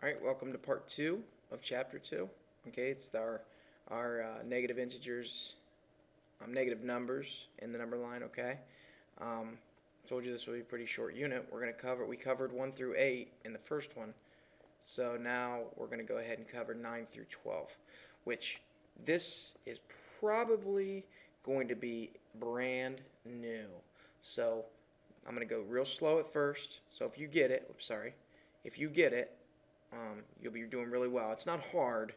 All right, welcome to part 2 of chapter 2. Okay, it's our negative integers, negative numbers in the number line. Okay, um, told you this would be a pretty short unit. We covered 1 through 8 in the first one, so now we're going to go ahead and cover 9 through 12, which this is probably going to be brand new. So I'm going to go real slow at first. So if you get it, if you get it, you'll be doing really well. It's not hard,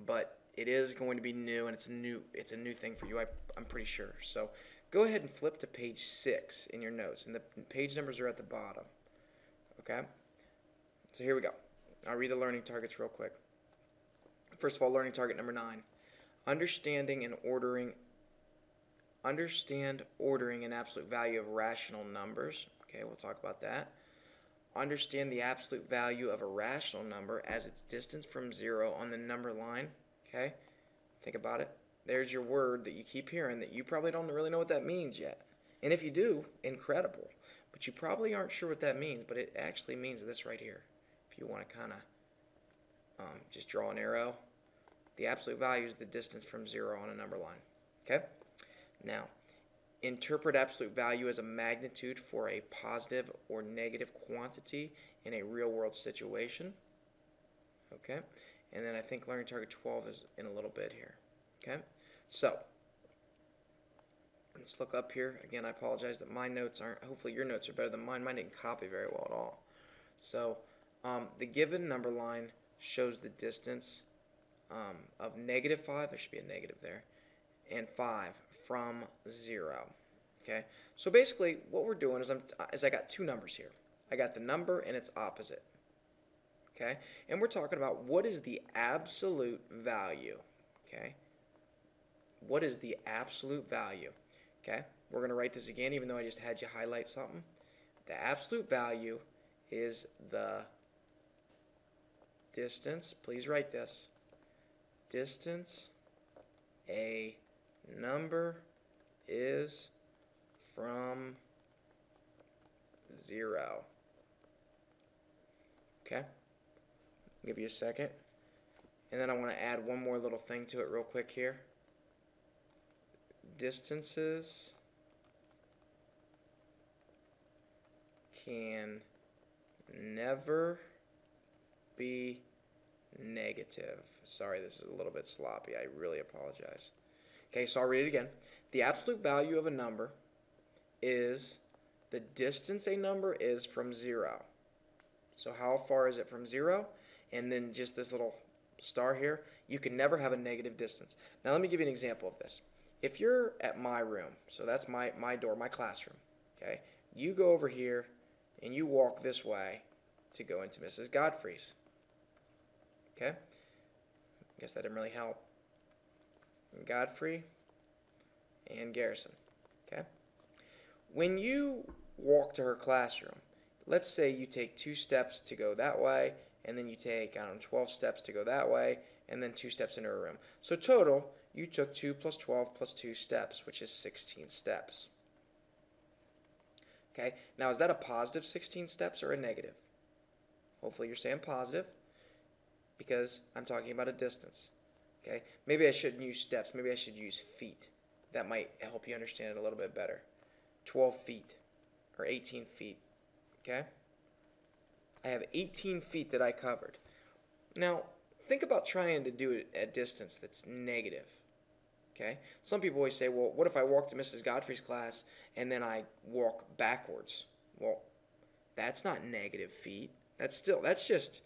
but it is going to be new, and it's a new thing for you. I'm pretty sure. So go ahead and flip to page 6 in your notes, and the page numbers are at the bottom. Okay. So here we go. I'll read the learning targets real quick. First of all, learning target number 9: understand ordering an absolute value of rational numbers. Okay, we'll talk about that. Understand the absolute value of a rational number as its distance from 0 on the number line. Okay, think about it. There's your word that you keep hearing that you probably don't really know what that means yet. And if you do, incredible. But you probably aren't sure what that means, but it actually means this right here. If you want to kind of just draw an arrow, the absolute value is the distance from 0 on a number line. Okay? Now, interpret absolute value as a magnitude for a positive or negative quantity in a real-world situation. Okay? And then I think learning target 12 is in a little bit here. Okay? So, let's look up here. Again, I apologize that my notes aren't, hopefully your notes are better than mine. Mine didn't copy very well at all. So, the given number line shows the distance of -5, there should be a negative there, and 5 from 0. Okay, so basically what we're doing is I got two numbers here. I got the number and its opposite. Okay, and we're talking about what is the absolute value. Okay, what is the absolute value? Okay, we're going to write this again even though I just had you highlight something. The absolute value is the distance, please write this, distance a number is from 0. Okay, I'll give you a second. And then I want to add one more little thing to it real quick here. Distances can never be negative. Sorry, this is a little bit sloppy. I really apologize. Okay, so I'll read it again. The absolute value of a number is the distance a number is from 0. So how far is it from 0? And then just this little star here, you can never have a negative distance. Now let me give you an example of this. If you're at my room, so that's my door, my classroom, okay? You go over here and you walk this way to go into Mrs. Godfrey's. Okay? I guess that didn't really help. Godfrey and Garrison. Okay? When you walk to her classroom, let's say you take 2 steps to go that way, and then you take, 12 steps to go that way, and then 2 steps into her room. So total, you took 2 plus 12 plus 2 steps, which is 16 steps. Okay? Now, is that a positive 16 steps or a negative? Hopefully you're saying positive, because I'm talking about a distance. Okay? Maybe I shouldn't use steps. Maybe I should use feet. That might help you understand it a little bit better. 12 feet or 18 feet. Okay? I have 18 feet that I covered. Now, think about trying to do it at a distance that's negative. Okay? Some people always say, well, what if I walk to Mrs. Godfrey's class and then I walk backwards? Well, that's not negative feet. That's just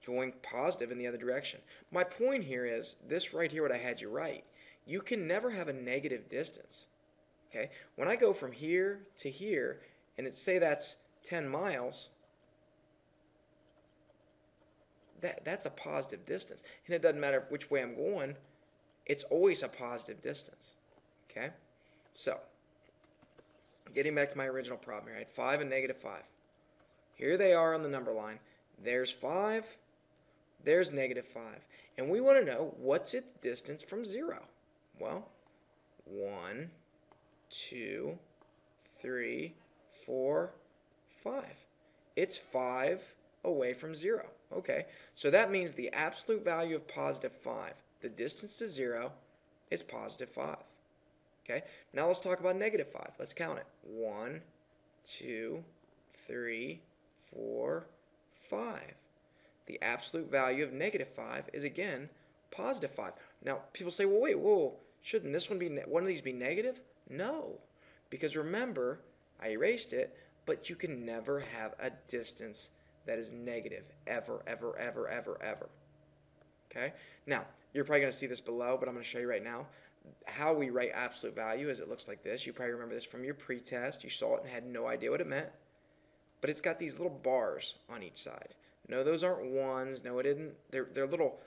going positive in the other direction. My point here is this right here, what I had you write. You can never have a negative distance. Okay? When I go from here to here, and say that's 10 miles, that's a positive distance. And it doesn't matter which way I'm going, it's always a positive distance. Okay? So, getting back to my original problem here, I had 5 and -5. Here they are on the number line. There's 5. There's -5. And we want to know what's its distance from 0. Well, 1, 2, 3, 4, 5. It's 5 away from 0. Okay, so that means the absolute value of positive 5, the distance to 0, is positive 5. Okay, now let's talk about negative 5. Let's count it. 1, 2, 3, 4, 5. The absolute value of negative 5 is, again, positive 5. Now, people say, well, wait, whoa, shouldn't this one be, one of these be negative? No, because remember, I erased it, but you can never have a distance that is negative, ever, ever, ever, ever, ever. Okay? Now, you're probably going to see this below, but I'm going to show you right now. How we write absolute value is it looks like this. You probably remember this from your pretest. You saw it and had no idea what it meant. But it's got these little bars on each side. No, those aren't ones. No, it didn't. They're little.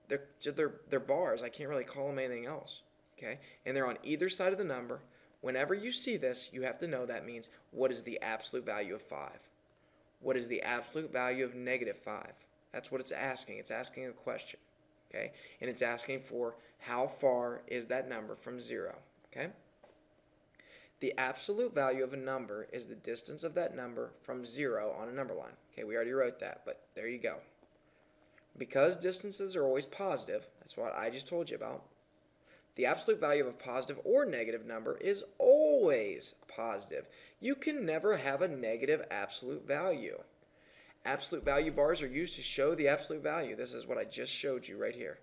They're bars. I can't really call them anything else. Okay, and they're on either side of the number. Whenever you see this, you have to know that means what is the absolute value of 5? What is the absolute value of negative 5? That's what it's asking. It's asking a question. Okay, and it's asking for how far is that number from 0. Okay. The absolute value of a number is the distance of that number from 0 on a number line. Okay, we already wrote that, but there you go. Because distances are always positive, that's what I just told you about, the absolute value of a positive or negative number is always positive. You can never have a negative absolute value. Absolute value bars are used to show the absolute value. This is what I just showed you right here.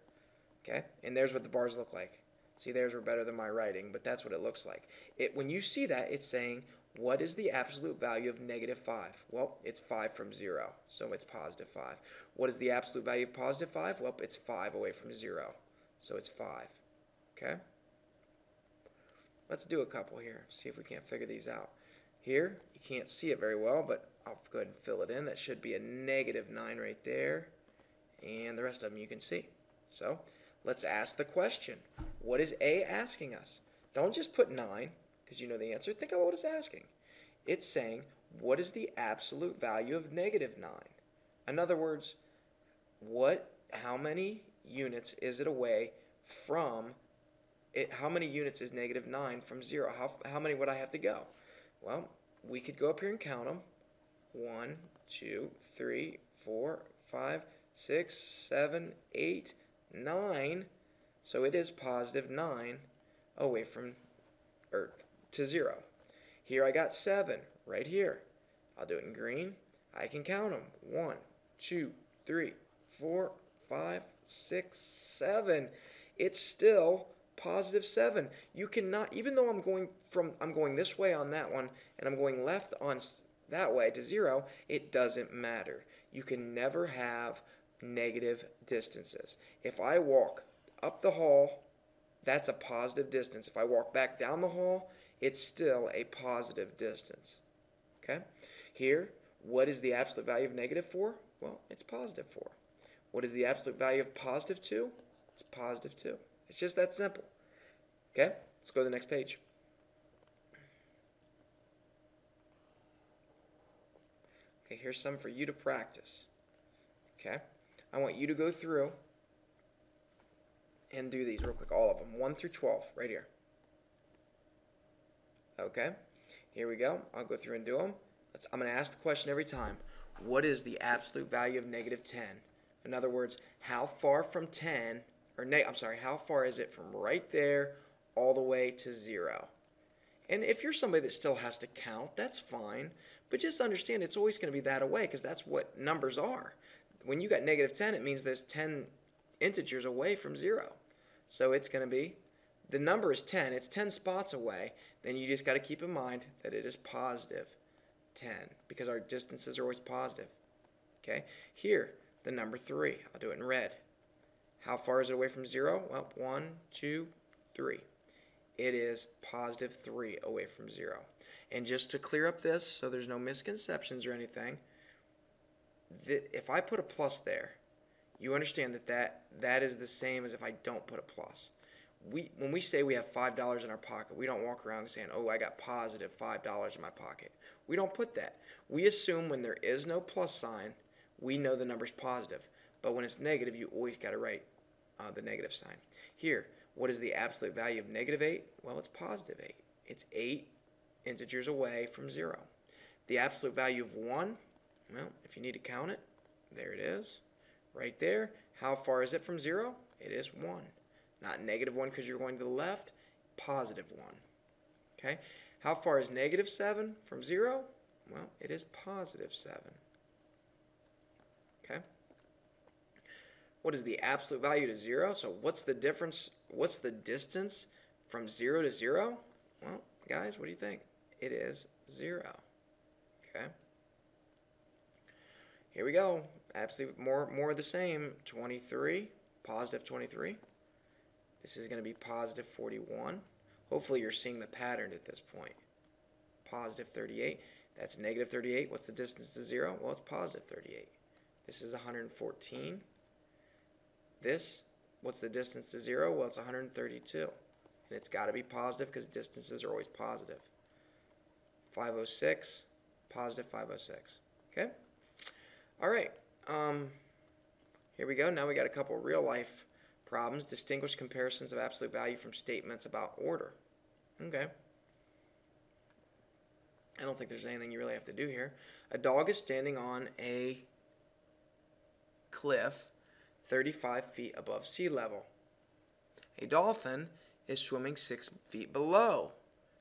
Okay, and there's what the bars look like. See, theirs were better than my writing, but that's what it looks like. When you see that, it's saying, what is the absolute value of negative 5? Well, it's 5 from 0, so it's positive 5. What is the absolute value of positive 5? Well, it's 5 away from 0, so it's 5. Okay? Let's do a couple here, see if we can't figure these out. Here, you can't see it very well, but I'll go ahead and fill it in. That should be a negative 9 right there, and the rest of them you can see. So, let's ask the question. What is A asking us? Don't just put 9, because you know the answer. Think about what it's asking. It's saying, what is the absolute value of negative 9? In other words, how many units is it away from it? How many units is negative 9 from 0? How many would I have to go? Well, we could go up here and count them. 1, 2, 3, 4, 5, 6, 7, 8, 9. So it is positive 9 away from, or to 0. Here I got 7 right here. I'll do it in green. I can count them. 1, 2, 3, 4, 5, 6, 7. It's still positive 7. You cannot, even though I'm going this way on that one, and I'm going left on that way to 0, it doesn't matter. You can never have negative distances. If I walk up the hall, that's a positive distance. If I walk back down the hall, it's still a positive distance. Okay? Here, what is the absolute value of negative 4? Well, it's positive 4. What is the absolute value of positive 2? It's positive 2. It's just that simple. Okay? Let's go to the next page. Okay, here's some for you to practice. Okay? I want you to go through and do these real quick, all of them, 1 through 12, right here. Okay? Here we go. I'll go through and do them. I'm going to ask the question every time. What is the absolute value of negative 10? In other words, how far from 10, how far is it from right there all the way to 0? And if you're somebody that still has to count, that's fine. But just understand it's always going to be that away because that's what numbers are. When you got negative 10, it means there's 10 integers away from 0. So it's going to be, the number is 10. It's 10 spots away. Then you just got to keep in mind that it is positive 10 because our distances are always positive. Okay? Here, the number 3. I'll do it in red. How far is it away from 0? Well, 1, 2, 3. It is positive 3 away from 0. And just to clear up this so there's no misconceptions or anything, if I put a plus there, you understand that is the same as if I don't put a plus. When we say we have $5 in our pocket, we don't walk around saying, oh, I got positive $5 in my pocket. We don't put that. We assume when there is no plus sign, we know the number's positive. But when it's negative, you always got to write the negative sign. Here, what is the absolute value of negative 8? Well, it's positive 8. It's 8 integers away from 0. The absolute value of 1, well, if you need to count it, There it is. Right there. How far is it from 0? It is 1. Not -1 because you're going to the left. +1. Okay? How far is -7 from 0? Well, it is +7. Okay? What is the absolute value to 0? So what's the difference? What's the distance from 0 to 0? Well, guys, what do you think? It is 0. Okay? Here we go. Absolutely more of the same. 23, +23. This is going to be +41. Hopefully you're seeing the pattern at this point. +38. That's -38. What's the distance to 0? Well, it's +38. This is 114. This, what's the distance to 0? Well, it's 132. And it's got to be positive because distances are always positive. 506, +506. Okay? All right. Here we go. Now we got a couple real life problems. Distinguish comparisons of absolute value from statements about order. Okay. I don't think there's anything you really have to do here. A dog is standing on a cliff 35 feet above sea level. A dolphin is swimming 6 feet below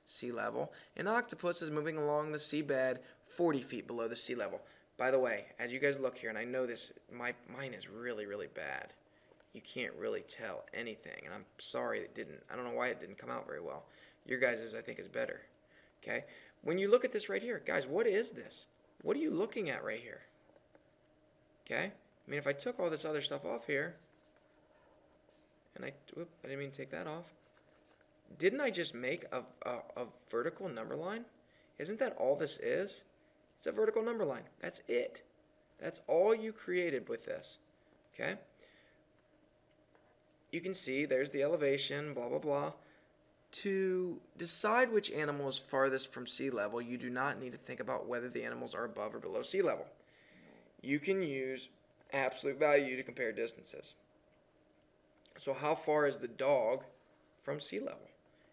sea level. An octopus is moving along the seabed 40 feet below the sea level. By the way, as you guys look here, and I know this, mine is really, really bad. You can't really tell anything, and I'm sorry it didn't. I don't know why it didn't come out very well. Your guys' I think is better. Okay? When you look at this right here, guys, what is this? What are you looking at right here? Okay? I mean, if I took all this other stuff off here, and I didn't mean to take that off. Didn't I just make a vertical number line? Isn't that all this is? It's a vertical number line. That's it. That's all you created with this. Okay? You can see there's the elevation, blah, blah, blah. To decide which animal is farthest from sea level, you do not need to think about whether the animals are above or below sea level. You can use absolute value to compare distances. So how far is the dog from sea level?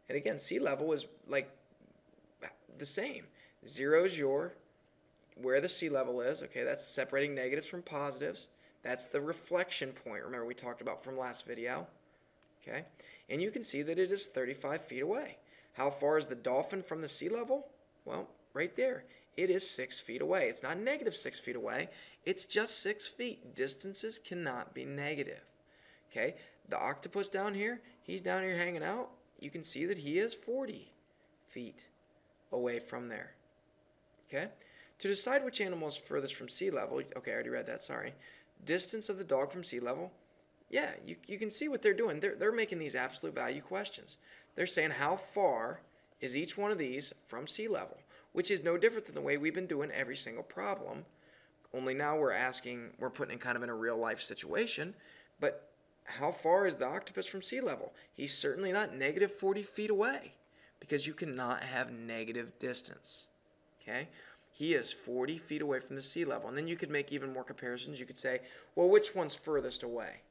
And again, sea level is like the same. 0 is where the sea level is. Okay, that's separating negatives from positives. That's the reflection point. Remember we talked about from last video. Okay, and you can see that it is 35 feet away. How far is the dolphin from the sea level? Well, right there. It is 6 feet away. It's not -6 feet away. It's just 6 feet. Distances cannot be negative. Okay, the octopus down here, he's down here hanging out. You can see that he is 40 feet away from there. Okay, to decide which animal is furthest from sea level, okay, I already read that, sorry. Distance of the dog from sea level, yeah, you can see what they're doing. They're making these absolute value questions. They're saying how far is each one of these from sea level, which is no different than the way we've been doing every single problem, only now we're putting it kind of in a real life situation. But how far is the octopus from sea level? He's certainly not -40 feet away, because you cannot have negative distance. Okay? He is 40 feet away from the sea level. And then you could make even more comparisons. You could say, well, which one's furthest away?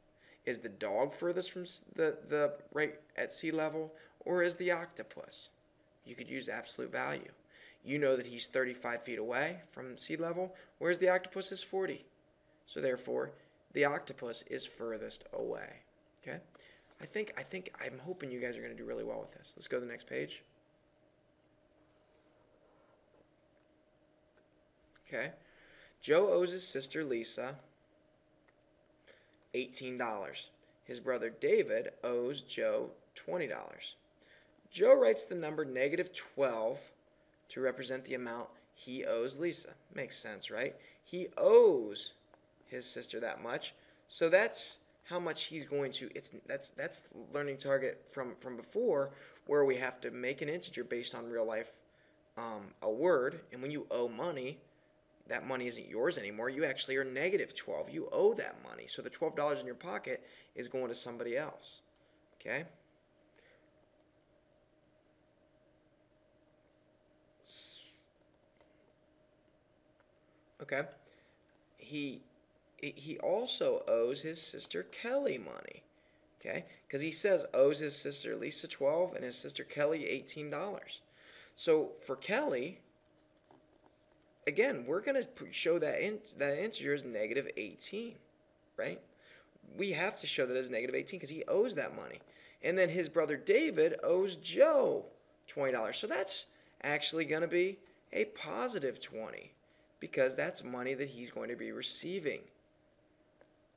Is the dog furthest from the right at sea level, or is the octopus? You could use absolute value. You know that he's 35 feet away from sea level, whereas the octopus is 40. So therefore, the octopus is furthest away. Okay? I'm hoping you guys are going to do really well with this. Let's go to the next page. Okay. Joe owes his sister Lisa $18. His brother David owes Joe $20. Joe writes the number -12 to represent the amount he owes Lisa. Makes sense, right? He owes his sister that much, so that's how much he's going to. That's learning target from before, where we have to make an integer based on real life, a word, and when you owe money, that money isn't yours anymore. You actually are -12. You owe that money. So the $12 in your pocket is going to somebody else. Okay? Okay. He also owes his sister Kelly money. Okay? Because he says owes his sister Lisa 12 and his sister Kelly $18. So for Kelly, again, we're going to show that that integer is negative 18, right? We have to show that as negative 18 because he owes that money. And then his brother David owes Joe $20. So that's actually going to be a positive 20 because that's money that he's going to be receiving.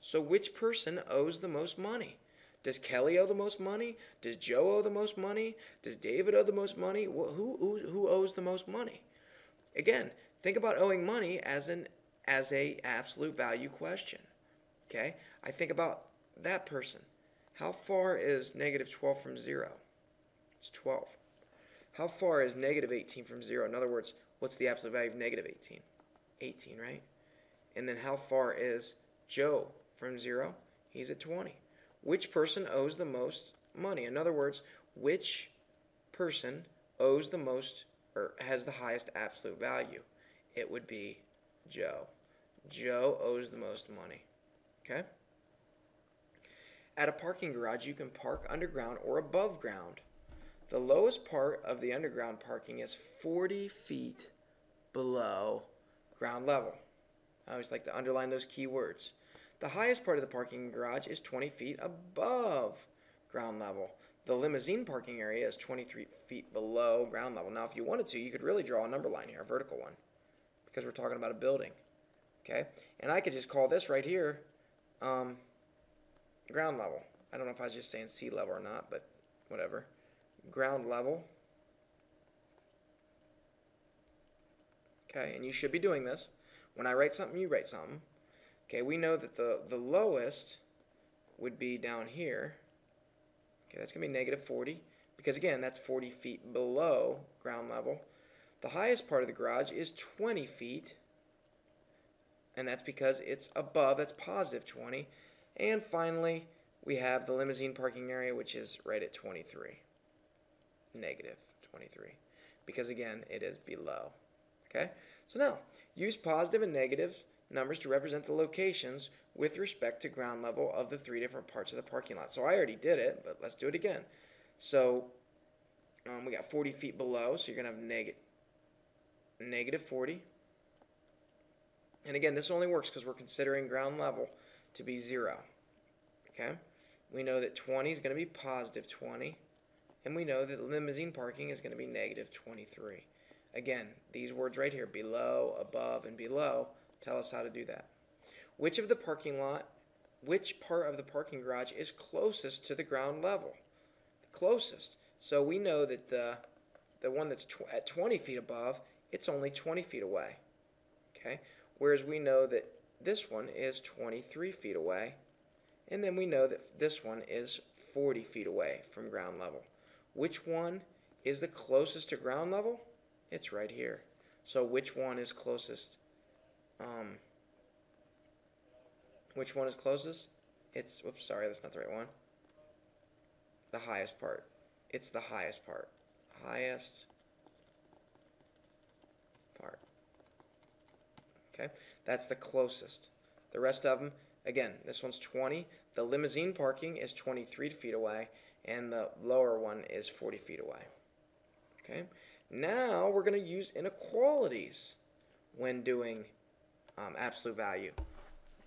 So which person owes the most money? Does Kelly owe the most money? Does Joe owe the most money? Does David owe the most money? Who owes the most money? Again, think about owing money as a absolute value question. Okay? I think about that person. How far is negative 12 from 0? It's 12. How far is negative 18 from 0? In other words, what's the absolute value of negative 18? 18, right? And then how far is Joe from 0? He's at 20. Which person owes the most money? In other words, which person owes the most or has the highest absolute value? It would be Joe. Joe owes the most money. Okay? At a parking garage, you can park underground or above ground. The lowest part of the underground parking is 40 feet below ground level. I always like to underline those key words. The highest part of the parking garage is 20 feet above ground level. The limousine parking area is 23 feet below ground level. Now, if you wanted to, you could really draw a number line here, a vertical one, because we're talking about a building. Okay? And I could just call this right here ground level. I don't know if I was just saying sea level or not, but whatever. Ground level. Okay, and you should be doing this. When I write something, you write something. Okay, we know that the lowest would be down here. Okay, that's going to be negative 40, because again, that's 40 feet below ground level. The highest part of the garage is 20 feet, and that's because it's above, that's positive 20. And finally, we have the limousine parking area, which is right at 23, negative 23, because again, it is below. Okay, so now use positive and negative numbers to represent the locations with respect to ground level of the three different parts of the parking lot. So I already did it, but let's do it again. So we got 40 feet below, so you're going to have negative 40. And again, this only works because we're considering ground level to be 0. Okay? We know that 20 is going to be positive 20, and we know that limousine parking is going to be negative 23. Again, these words right here, below, above, and below, tell us how to do that. Which part of the parking garage is closest to the ground level? The closest. So we know that the one that's at 20 feet above, it's only 20 feet away. Okay? Whereas we know that this one is 23 feet away, and then we know that this one is 40 feet away from ground level. Which one is the closest to ground level? It's right here. So which one is closest? Which one is closest? It's, oops, sorry, that's not the right one. The highest part. It's the highest part. Highest part. Okay, that's the closest. The rest of them, again, this one's 20. The limousine parking is 23 feet away, and the lower one is 40 feet away. Okay, now we're going to use inequalities when doing absolute value.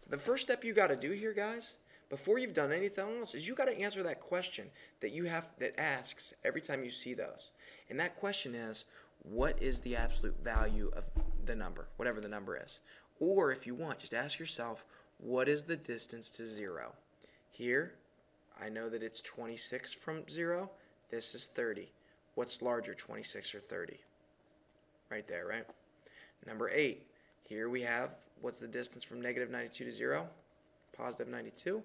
The first step you got to do here, guys, before you've done anything else, is you got to answer that question that asks every time you see those. And that question is, what is the absolute value of the number, whatever the number is? Or if you want, just ask yourself, what is the distance to 0? Here, I know that it's 26 from 0. This is 30. What's larger, 26 or 30? Right there, right? Number 8. Here we have, what's the distance from negative 92 to 0? Positive 92.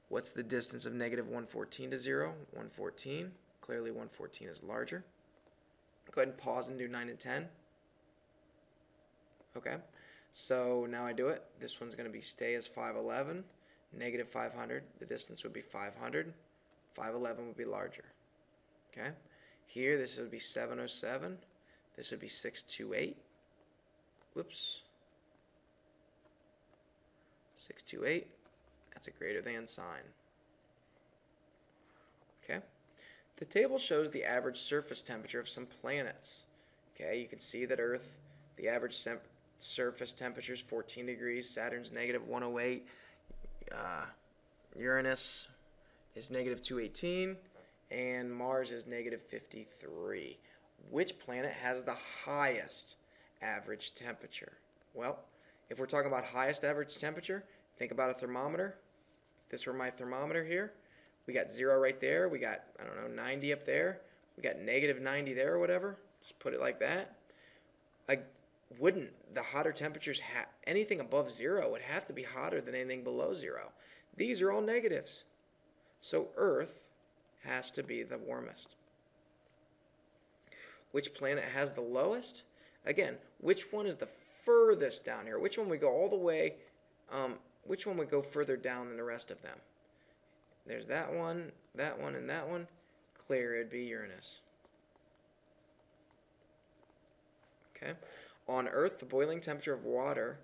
What's the distance of negative 114 to 0? 114. Clearly 114 is larger. Go ahead and pause and do 9 and 10. Okay, so now I do it. This one's going to be stay as 511. Negative 500. The distance would be 500. 511 would be larger. Okay, here this would be 707. This would be 628. Whoops. 628. That's a greater than sign. Okay. The table shows the average surface temperature of some planets. Okay, you can see that Earth, the average surface temperatures 14 degrees. Saturn's negative 108. Uranus is negative 218. And Mars is negative 53. Which planet has the highest average temperature? Well, if we're talking about highest average temperature, think about a thermometer. If this were my thermometer here, we got 0 right there. We got, I don't know, 90 up there. We got negative 90 there or whatever. Just put it like that. Wouldn't the hotter temperatures, anything above 0 would have to be hotter than anything below 0. These are all negatives. So Earth has to be the warmest. Which planet has the lowest? Again, which one is the furthest down here? Which one would go all the way, which one would go further down than the rest of them? There's that one, and that one. Clear, it'd be Uranus. Okay. On Earth, the boiling temperature of water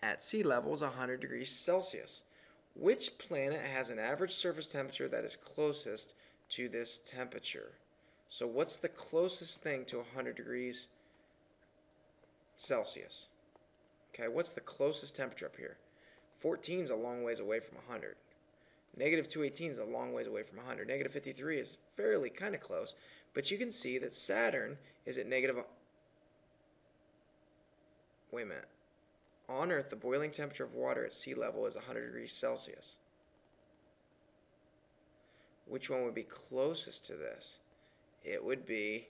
at sea level is 100 degrees Celsius. Which planet has an average surface temperature that is closest to this temperature? So what's the closest thing to 100 degrees Celsius? Okay, what's the closest temperature up here? 14 is a long ways away from 100. Negative 218 is a long ways away from 100. Negative 53 is fairly kind of close. But you can see that Saturn is at negative... Wait a minute. On Earth, the boiling temperature of water at sea level is 100 degrees Celsius. Which one would be closest to this? It would be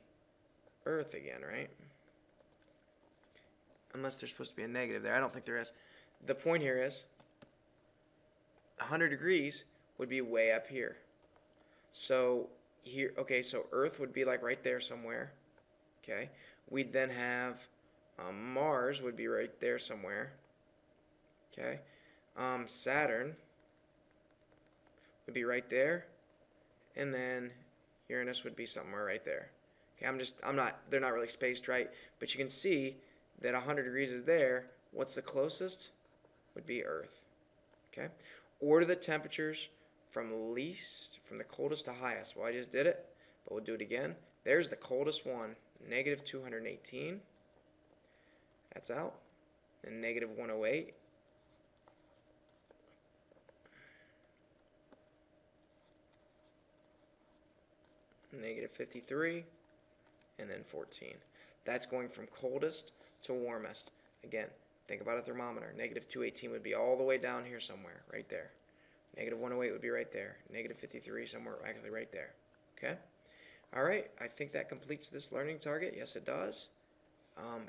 Earth again, right? Unless there's supposed to be a negative there. I don't think there is. The point here is 100 degrees would be way up here. So here, okay, so Earth would be like right there somewhere. Okay. We'd then have Mars would be right there somewhere. Okay. Saturn would be right there. And then Uranus would be somewhere right there. Okay, they're not really spaced right, but you can see that 100 degrees is there. What's the closest? Would be Earth. Okay? Order the temperatures from the coldest to highest. Well, I just did it, but we'll do it again. There's the coldest one, negative 218. That's out. And negative 108. Negative 53, and then 14. That's going from coldest to warmest. Again, think about a thermometer. Negative 218 would be all the way down here somewhere, right there. Negative 108 would be right there. Negative 53 somewhere, actually right there. Okay? All right, I think that completes this learning target. Yes, it does.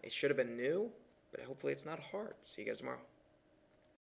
It should have been new, but hopefully it's not hard. See you guys tomorrow.